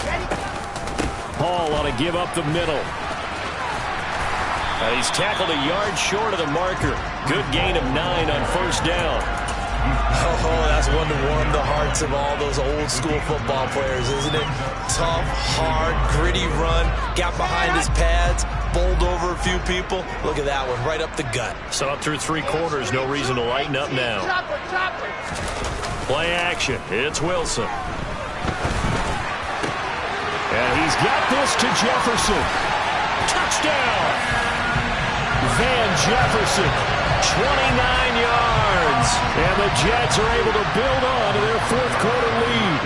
Speaker 1: Ready?
Speaker 2: Hall ought to give up the middle. He's tackled a yard short of the marker. Good gain of 9 on 1st down.
Speaker 3: Oh, that's one to warm the hearts of all those old school football players, isn't it? Tough, hard, gritty run, got behind his pads, bowled over a few people. Look at that one, right up the gut.
Speaker 2: So up through 3 quarters, no reason to lighten up now.
Speaker 1: Chopper! Chopper!
Speaker 2: Play action, it's Wilson. And he's got this to Jefferson. Touchdown! Van Jefferson, 29 yards. And the Jets are able to build on to their 4th quarter lead.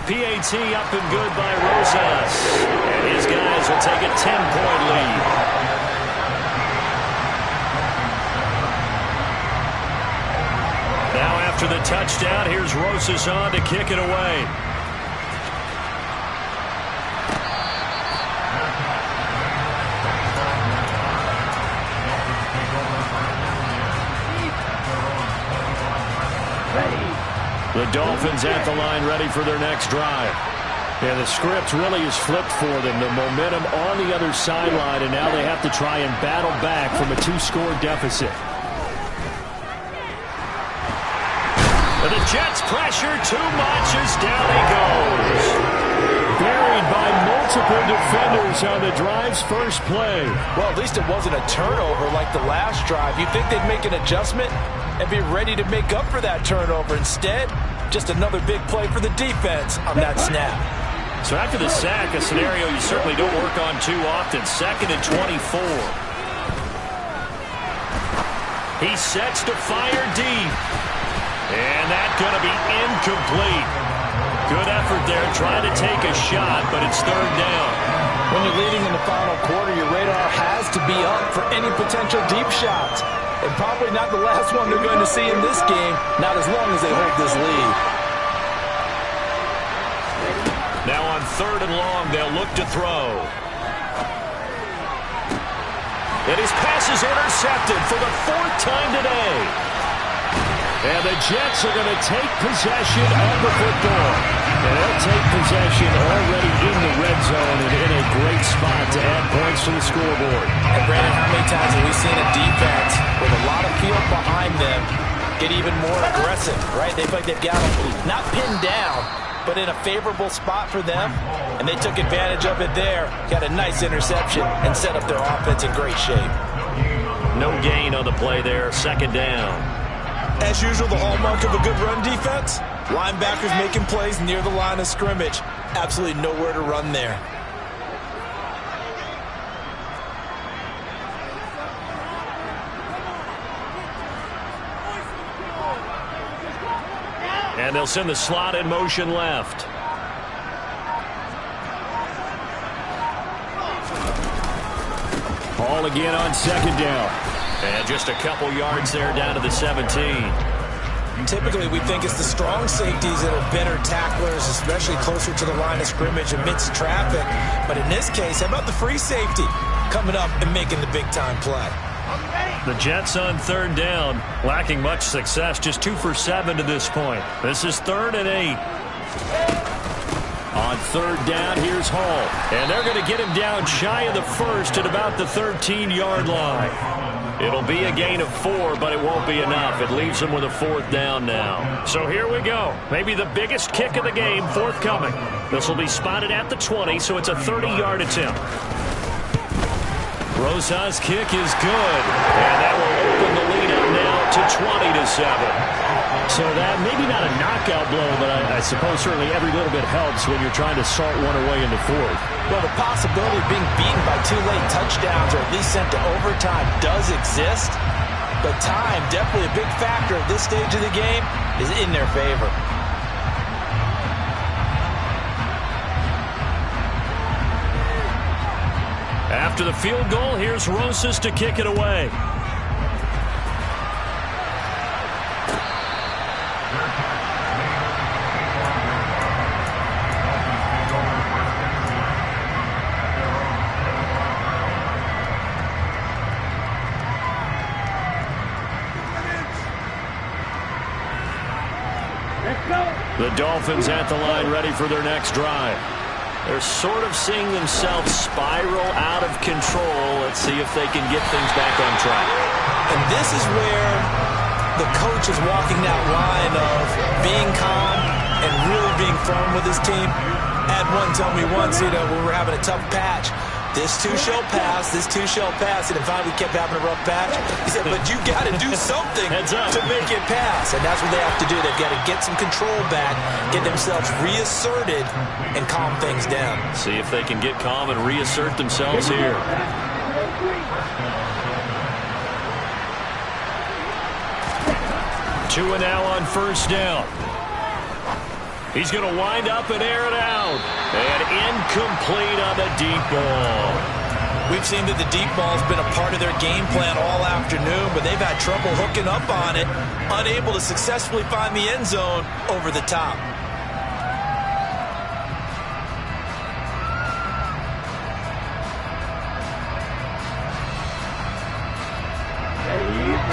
Speaker 2: PAT up and good by Rosas. And his guys will take a 10-point lead. Now after the touchdown, here's Rosas on to kick it away. The Dolphins at the line ready for their next drive. And the script really is flipped for them. The momentum on the other sideline, and now they have to try and battle back from a 2-score deficit. And the Jets pressure too much as down he goes. Buried by multiple defenders on the drive's first play.
Speaker 4: Well, at least it wasn't a turnover like the last drive. You'd think they'd make an adjustment and be ready to make up for that turnover. Instead, just another big play for the defense on that snap.
Speaker 2: So after the sack, a scenario you certainly don't work on too often. 2nd and 24. He sets to fire deep. And that's going to be incomplete. Good effort there trying to take a shot, but it's 3rd down.
Speaker 4: When you're leading in the final quarter, your radar has to be up for any potential deep shots. And probably not the last one they're going to see in this game, not as long as they hold this lead.
Speaker 2: Now on 3rd and long, they'll look to throw. And his pass is intercepted for the 4th time today. And the Jets are going to take possession of the football. And they'll take possession already in the red zone and in a great spot to add points to the scoreboard.
Speaker 4: And Brandon, how many times have we seen a defense with a lot of field behind them get even more aggressive, right? They feel like they've got them not pinned down, but in a favorable spot for them. And they took advantage of it there. Got a nice interception and set up their offense in great shape.
Speaker 2: No gain on the play there. 2nd down.
Speaker 3: As usual, the hallmark of a good run defense, linebackers making plays near the line of scrimmage. Absolutely nowhere to run there.
Speaker 2: And they'll send the slot in motion left. Ball again on 2nd down. And just a couple yards there down to the 17.
Speaker 3: Typically, we think it's the strong safeties that are better tacklers, especially closer to the line of scrimmage amidst traffic. But in this case, how about the free safety coming up and making the big-time play?
Speaker 2: The Jets on 3rd down, lacking much success, just 2 for 7 to this point. This is 3rd and 8. On 3rd down, here's Hall. And they're going to get him down shy of the 1st at about the 13-yard line. It'll be a gain of 4, but it won't be enough. It leaves them with a 4th down now. So here we go. Maybe the biggest kick of the game forthcoming. This will be spotted at the 20, so it's a 30-yard attempt. Rosa's kick is good. And that will open the lead up now to 20-7. So that, maybe not a knockout blow, but I suppose certainly every little bit helps when you're trying to salt one away into 4th.
Speaker 4: Well, the possibility of being beaten by 2 late touchdowns or at least sent to overtime does exist. But time, definitely a big factor at this stage of the game, is in their favor.
Speaker 2: After the field goal, here's Rosas to kick it away. The Dolphins at the line ready for their next drive. They're sort of seeing themselves spiral out of control. Let's see if they can get things back on track.
Speaker 3: And this is where the coach is walking that line of being calm and really being firm with his team. Had one tell me once, when we were having a tough patch, this too shall pass, this too shall pass. And finally we kept having a rough patch. He said, but you got to do something to make it pass. And that's what they have to do. They've got to get some control back, get themselves reasserted, and calm things down.
Speaker 2: See if they can get calm and reassert themselves here. Two and now on 1st down. He's going to wind up and air it out. And incomplete on the deep ball.
Speaker 3: We've seen that the deep ball's been a part of their game plan all afternoon, but they've had trouble hooking up on it, unable to successfully find the end zone over the top.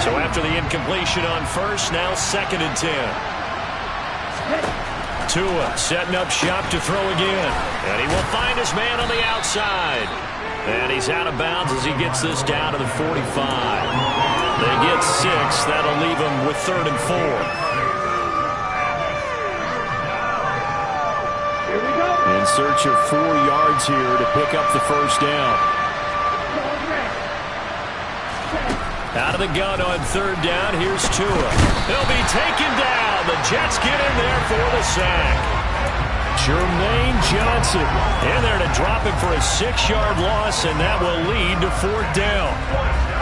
Speaker 2: So after the incompletion on 1st, now 2nd and 10. Tua setting up shop to throw again. And he will find his man on the outside. And he's out of bounds as he gets this down to the 45. They get 6. That'll leave him with 3rd and 4. In search of 4 yards here to pick up the first down. Out of the gun on 3rd down. Here's Tua. He'll be taken down. The Jets get in there for the sack. Jermaine Johnson in there to drop him for a 6-yard loss, and that will lead to 4th down.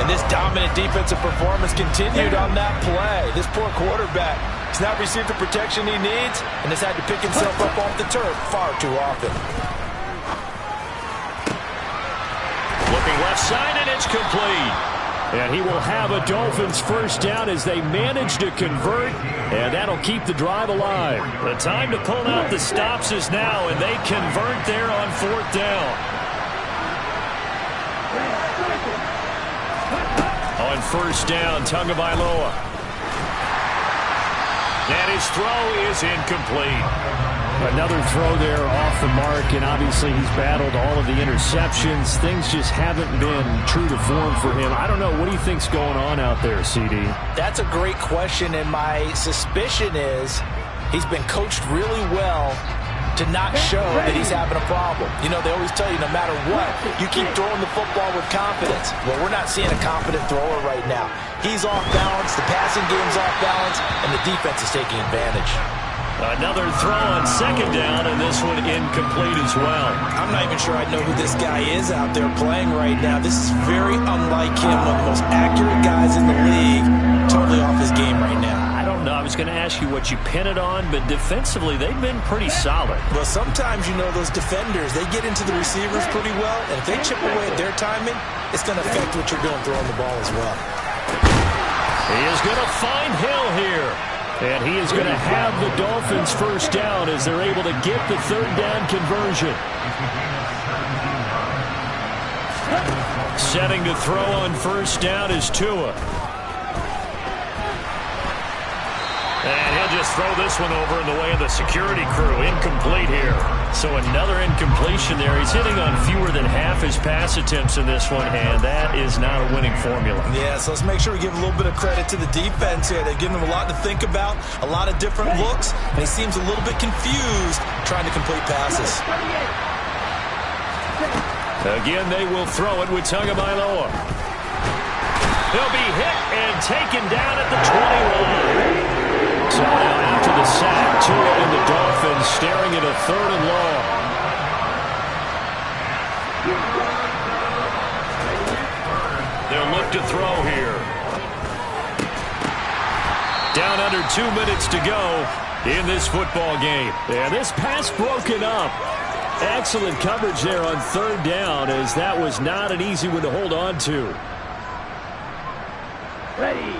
Speaker 4: And this dominant defensive performance continued on that play. This poor quarterback has not received the protection he needs and has had to pick himself up off the turf far too often.
Speaker 2: Looking left side, and it's complete. And he will have a Dolphins first down as they manage to convert, and that'll keep the drive alive. The time to pull out the stops is now, and they convert there on 4th down. On 1st down, Tagovailoa. And his throw is incomplete. Another throw there off the mark, and obviously he's battled all of the interceptions. Things just haven't been true to form for him. I don't know. What do you think's going on out there, CD?
Speaker 4: That's a great question, and my suspicion is he's been coached really well to not show that he's having a problem. You know, they always tell you no matter what, you keep throwing the football with confidence. Well, we're not seeing a confident thrower right now. He's off balance, the passing game's off balance, and the defense is taking advantage.
Speaker 2: Another throw on 2nd down, and this one incomplete as well.
Speaker 4: I'm not even sure I know who this guy is out there playing right now. This is very unlike him, one of the most accurate guys in the league, totally off his game right now.
Speaker 2: I don't know. I was going to ask you what you pin it on, but defensively, they've been pretty solid.
Speaker 4: Well, sometimes, you know, those defenders, they get into the receivers pretty well, and if they chip away at their timing, it's going to affect what you're doing throwing the ball as well.
Speaker 2: He is going to find Hill here. And he is going to have the Dolphins first down as they're able to get the 3rd down conversion. Setting to throw on 1st down is Tua. And he'll just throw this one over in the way of the security crew. Incomplete here. So another incompletion there. He's hitting on fewer than half his pass attempts in this one, and that is not a winning formula.
Speaker 4: Yeah, so let's make sure we give a little bit of credit to the defense here. They've given him a lot to think about, a lot of different looks, and he seems a little bit confused trying to complete passes.
Speaker 2: Again, they will throw it with Tagovailoa. He'll be hit and taken down at the 20 line. So now after the sack, Tua and the Dolphins staring at a 3rd and long. They'll look to throw here. Down under 2 minutes to go in this football game. And this pass broken up. Excellent coverage there on 3rd down, as that was not an easy one to hold on to.
Speaker 1: Ready.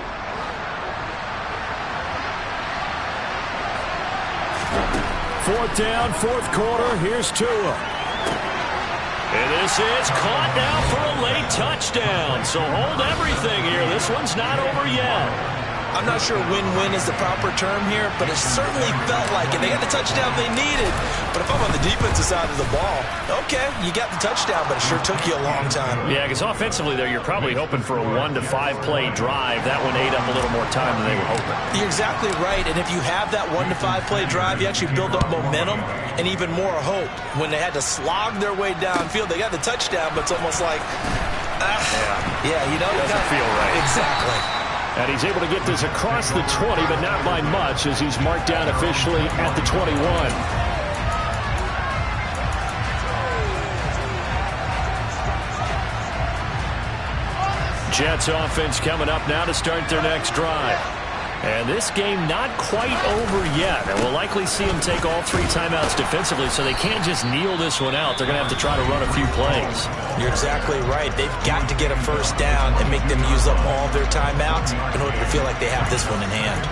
Speaker 2: 4th down, 4th quarter. Here's Tua. And this is caught now for a late touchdown. So hold everything here. This one's not over yet.
Speaker 4: I'm not sure win-win is the proper term here, but it certainly felt like it. They got the touchdown they needed. But if I'm on the defensive side of the ball, okay, you got the touchdown, but it sure took you a long time.
Speaker 2: Yeah, because offensively there, you're probably hoping for a 1 to 5 play drive. That one ate up a little more time than they were hoping.
Speaker 4: You're exactly right. And if you have that 1 to 5 play drive, you actually build up momentum and even more hope. When they had to slog their way downfield, they got the touchdown, but it's almost like, yeah, you know,
Speaker 2: it doesn't feel right.
Speaker 4: Exactly.
Speaker 2: And he's able to get this across the 20, but not by much, as he's marked down officially at the 21. Jets offense coming up now to start their next drive. And this game not quite over yet. And we'll likely see them take all 3 timeouts defensively, so they can't just kneel this one out. They're going to have to try to run a few plays.
Speaker 4: You're exactly right. They've got to get a first down and make them use up all their timeouts in order to feel like they have this one in hand.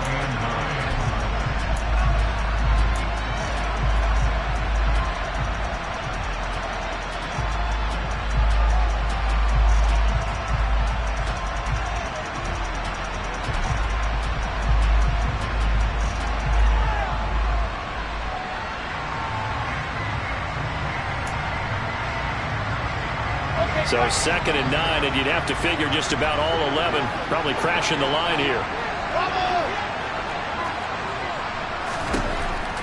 Speaker 2: So 2nd and 9, and you'd have to figure just about all 11 probably crashing the line here.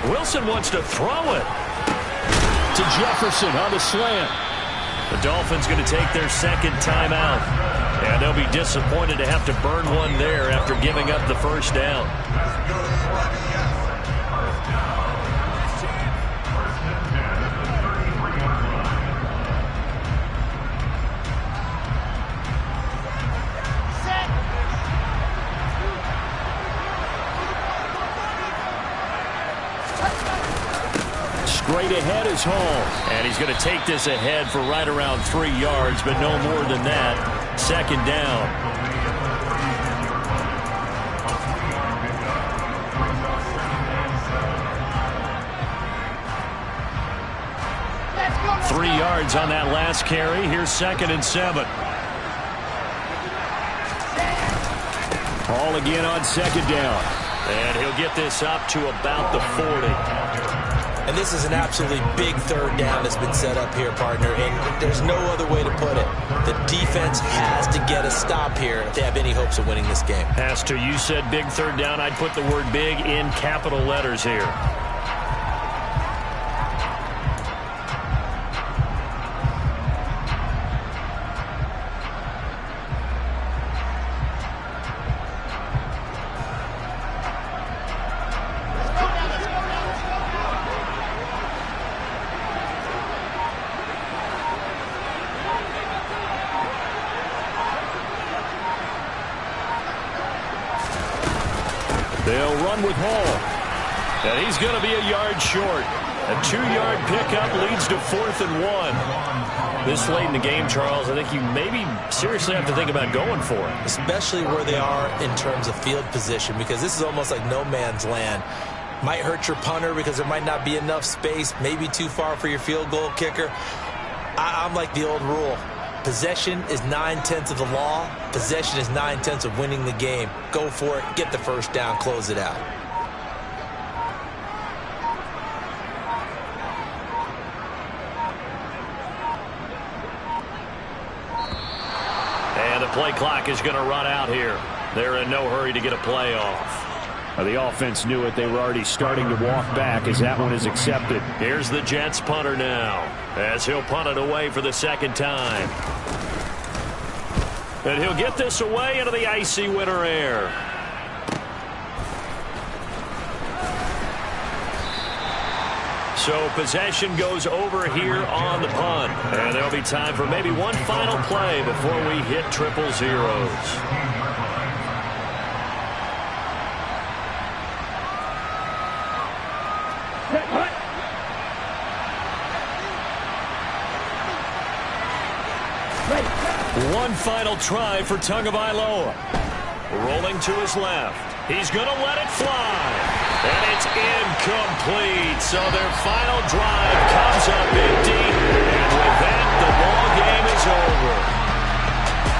Speaker 2: Wilson wants to throw it to Jefferson on the slant. The Dolphins going to take their 2nd timeout, and they'll be disappointed to have to burn one there after giving up the first down. Straight ahead is Hall, and he's going to take this ahead for right around 3 yards, but no more than that. 2nd down.
Speaker 1: Let's go.
Speaker 2: 3 yards on that last carry. Here's 2nd and 7. Hall again on 2nd down, and he'll get this up to about the 40.
Speaker 4: And this is an absolutely big 3rd down that's been set up here, partner, and there's no other way to put it. The defense has to get a stop here if they have any hopes of winning this game.
Speaker 2: Has to. You said big 3rd down. I'd put the word big in capital letters here. They'll run with Hall, and he's going to be a yard short. A 2-yard pickup leads to 4th and 1. This late in the game, Charles, I think you maybe seriously have to think about going for it.
Speaker 4: Especially where they are in terms of field position, because this is almost like no man's land. Might hurt your punter because there might not be enough space, maybe too far for your field goal kicker. I'm like the old rule. Possession is 9/10 of the law. Possession is 9/10 of winning the game. Go for it. Get the first down. Close it out.
Speaker 2: And the play clock is going to run out here. They're in no hurry to get a play off. The offense knew it. They were already starting to walk back as that one is accepted. Here's the Jets punter now, as he'll punt it away for the 2nd time. And he'll get this away into the icy winter air. So possession goes over here on the punt. And there'll be time for maybe one final play before we hit 000. One final try for Tagovailoa. Rolling to his left. He's going to let it fly. And it's incomplete. So their final drive comes up empty. And with that, the ball game is over.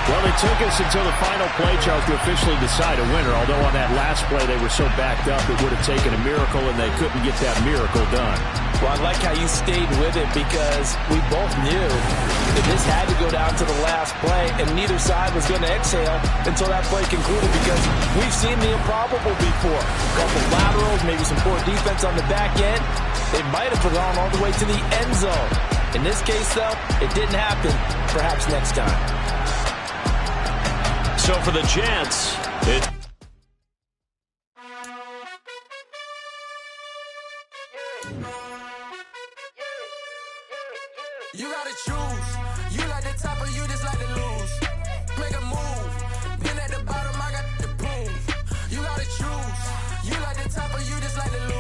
Speaker 2: Well, it took us until the final play, Charles, to officially decide a winner. Although on that last play they were so backed up it would have taken a miracle, and they couldn't get that miracle done.
Speaker 4: Well, I like how you stayed with it, because we both knew that this had to go down to the last play, and neither side was going to exhale until that play concluded, because we've seen the improbable before. A couple laterals, maybe some poor defense on the back end. They might have gone all the way to the end zone. In this case, though, it didn't happen. Perhaps next time.
Speaker 2: So for the Jets, it's
Speaker 5: you gotta choose. You like the top or you just like to lose. Make a move. Then at the bottom, I got the proof. You gotta choose. You like the top or you just like to lose.